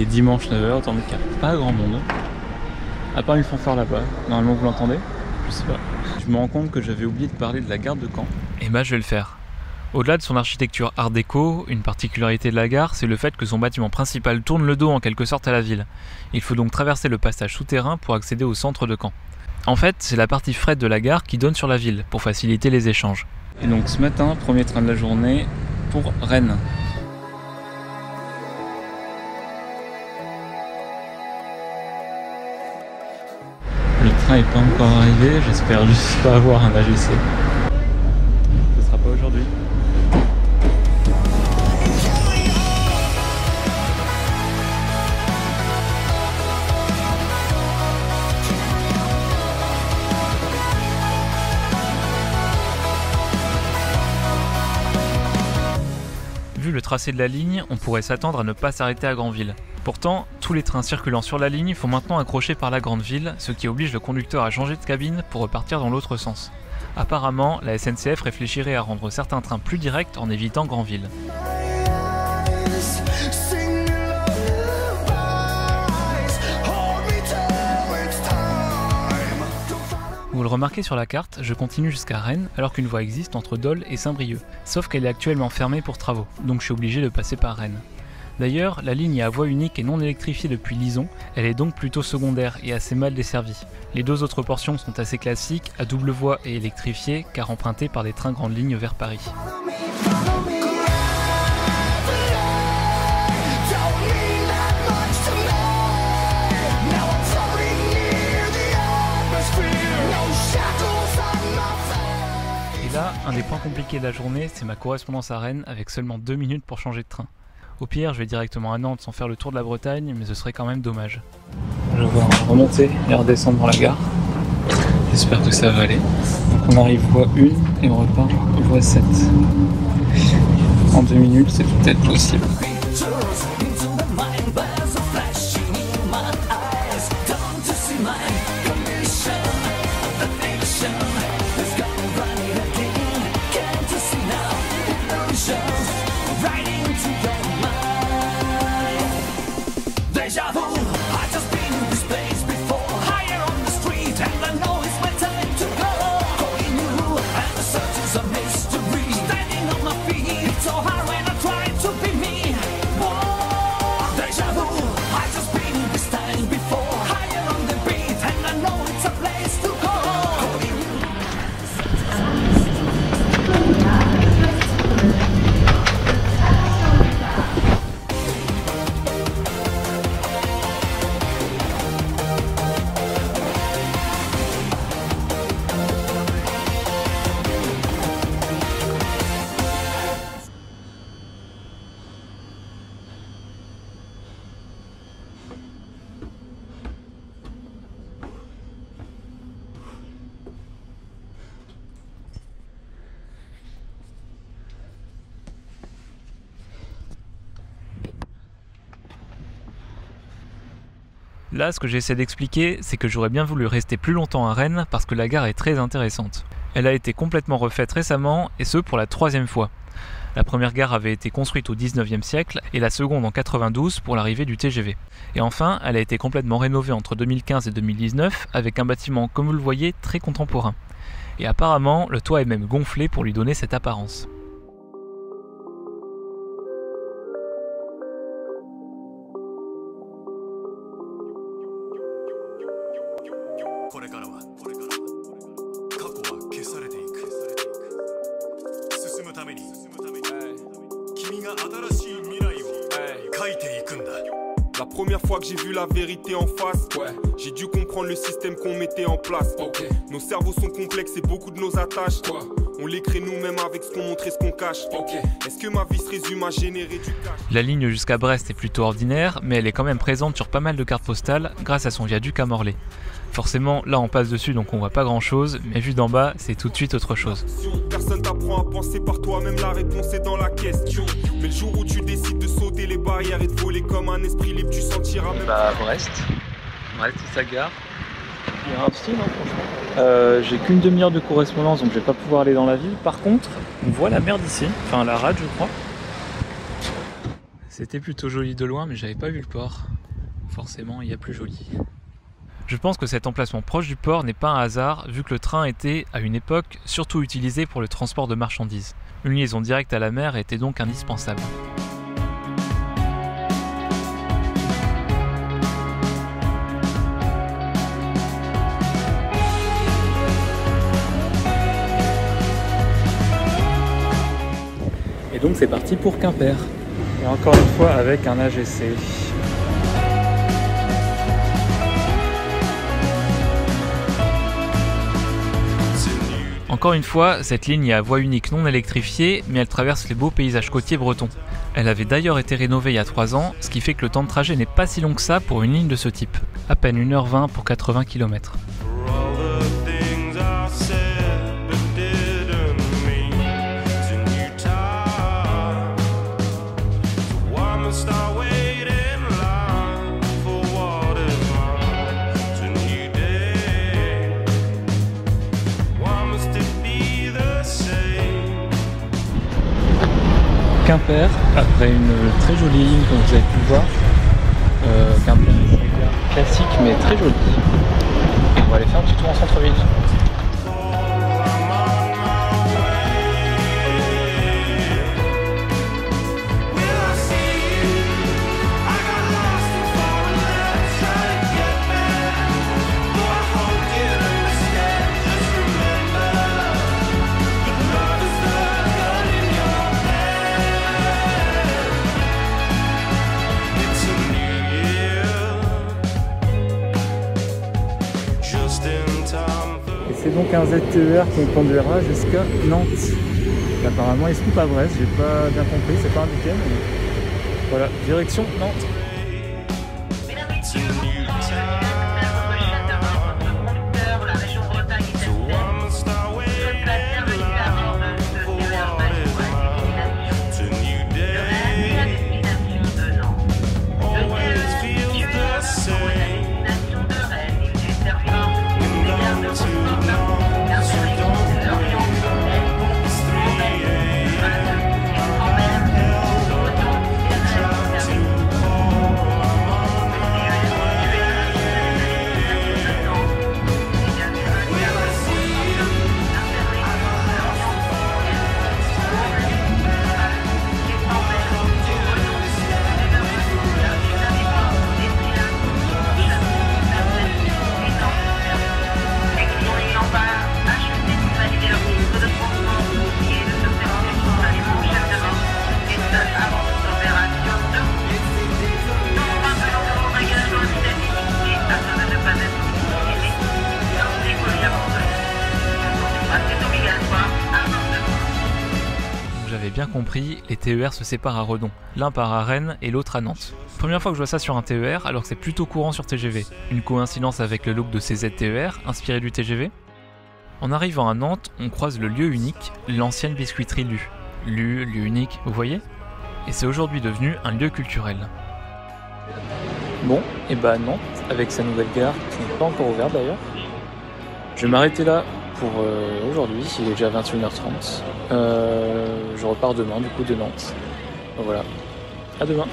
est dimanche 9h, autant dire qu'il n'y a pas grand monde. À part une fanfare là-bas, normalement vous l'entendez? Je sais pas. Je me rends compte que j'avais oublié de parler de la gare de Caen. Et bah je vais le faire. Au-delà de son architecture art déco, une particularité de la gare, c'est le fait que son bâtiment principal tourne le dos en quelque sorte à la ville. Il faut donc traverser le passage souterrain pour accéder au centre de Caen. En fait, c'est la partie fret de la gare qui donne sur la ville, pour faciliter les échanges. Et donc ce matin, premier train de la journée pour Rennes. Le train n'est pas encore arrivé, j'espère juste pas avoir un AGC. Ce sera pas aujourd'hui. Vu le tracé de la ligne, on pourrait s'attendre à ne pas s'arrêter à Granville. Pourtant, tous les trains circulant sur la ligne font maintenant accrocher par la grande ville, ce qui oblige le conducteur à changer de cabine pour repartir dans l'autre sens. Apparemment, la SNCF réfléchirait à rendre certains trains plus directs en évitant Granville. Vous le remarquez sur la carte, je continue jusqu'à Rennes alors qu'une voie existe entre Dole et Saint-Brieuc. Sauf qu'elle est actuellement fermée pour travaux, donc je suis obligé de passer par Rennes. D'ailleurs, la ligne est à voie unique et non électrifiée depuis Lison, elle est donc plutôt secondaire et assez mal desservie. Les deux autres portions sont assez classiques, à double voie et électrifiées, car empruntées par des trains grandes lignes vers Paris. Et là, un des points compliqués de la journée, c'est ma correspondance à Rennes avec seulement 2 minutes pour changer de train. Au pire, je vais directement à Nantes sans faire le tour de la Bretagne, mais ce serait quand même dommage. Je vais remonter et redescendre dans la gare. J'espère que ça va aller. Donc on arrive voie 1 et on repart voie 7. En 2 minutes, c'est peut-être possible. Là, ce que j'essaie d'expliquer, c'est que j'aurais bien voulu rester plus longtemps à Rennes parce que la gare est très intéressante. Elle a été complètement refaite récemment, et ce pour la 3e fois. La première gare avait été construite au 19e siècle et la seconde en 92 pour l'arrivée du TGV. Et enfin, elle a été complètement rénovée entre 2015 et 2019 avec un bâtiment, comme vous le voyez, très contemporain. Et apparemment, le toit est même gonflé pour lui donner cette apparence. La première fois que j'ai vu la vérité en face, j'ai dû comprendre le système qu'on mettait en place. Nos cerveaux sont complexes et beaucoup de nos attaches, on les crée nous-mêmes avec ce qu'on montre et ce qu'on cache. Est-ce que ma vie se résume à générer du cash? La ligne jusqu'à Brest est plutôt ordinaire, mais elle est quand même présente sur pas mal de cartes postales grâce à son viaduc à Morlaix. Forcément, là on passe dessus donc on voit pas grand chose, mais vu d'en bas, c'est tout de suite autre chose. Personne t'apprend à penser par toi-même, la réponse est dans la question. Mais le jour où tu décides de sauter les barrières et de voler comme un esprit libre, tu sentiras même... Bah Brest c'est sa gare. Il y a un style, hein, franchement. J'ai qu'une demi-heure de correspondance, donc je vais pas pouvoir aller dans la ville. Par contre, on voit la mer d'ici, enfin la rade je crois. C'était plutôt joli de loin, mais j'avais pas vu le port. Forcément, il y a plus joli. Je pense que cet emplacement proche du port n'est pas un hasard, vu que le train était, à une époque, surtout utilisé pour le transport de marchandises. Une liaison directe à la mer était donc indispensable. Et donc c'est parti pour Quimper. Et encore une fois avec un AGC. Encore une fois, cette ligne est à voie unique non électrifiée, mais elle traverse les beaux paysages côtiers bretons. Elle avait d'ailleurs été rénovée il y a 3 ans, ce qui fait que le temps de trajet n'est pas si long que ça pour une ligne de ce type. À peine 1h20 pour 80 km. Quimper, après une très jolie ligne comme vous avez pu le voir. Quimper, c'est classique mais très joli. On va aller faire un petit tour en centre-ville. C'est donc un ZTER qui me conduira jusqu'à Nantes. Apparemment il se coupe à Brest, j'ai pas bien compris, c'est pas indiqué, mais voilà, direction Nantes. Bien compris, les TER se séparent à Redon, l'un part à Rennes et l'autre à Nantes. Première fois que je vois ça sur un TER, alors que c'est plutôt courant sur TGV. Une coïncidence avec le look de ces ZTER, inspiré du TGV? En arrivant à Nantes, on croise le lieu unique, l'ancienne biscuiterie Lu. Lieu unique, vous voyez? Et c'est aujourd'hui devenu un lieu culturel. Bon, et bah Nantes, avec sa nouvelle gare, qui n'est pas encore ouverte d'ailleurs. Je vais m'arrêter là pour aujourd'hui, il est déjà 21h30. Je repars demain du coup de Nantes. Voilà, à demain.